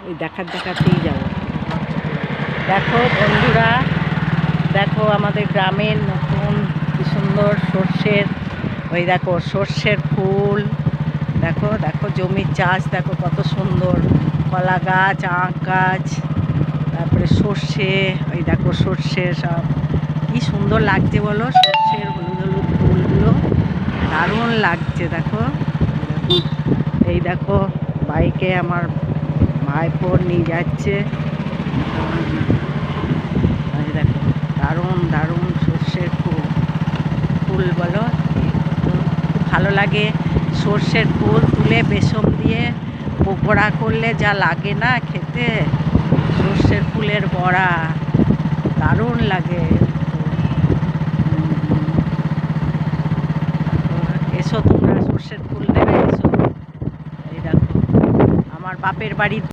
ওই দেখাতেই যাবো। দেখো বন্ধুরা, দেখো আমাদের গ্রামের নতুন কি সুন্দর সর্ষের, ওই দেখো সর্ষের ফুল, দেখো দেখো জমির চাষ, দেখো কত সুন্দর, কলা গাছ, আখ গাছ, তারপরে সর্ষে, ওই দেখো সর্ষে সব কি সুন্দর লাগছে বলো, সর্ষের হলুদ হলুদ ফুলগুলো দারুণ লাগছে। দেখো এই দেখো বাইকে আমার ভাইপো নিয়ে যাচ্ছে, দেখো দারুণ দারুণ সর্ষের ফুল বলো, খুব ভালো লাগে। সর্ষের ফুল তুলে বেসন দিয়ে পকোড়া করলে যা লাগে না খেতে, সর্ষের ফুলের বড়া দারুণ লাগে। এসো তোমরা সর্ষের ফুল নেবে, এসো। এই দেখো আমার বাপের বাড়ি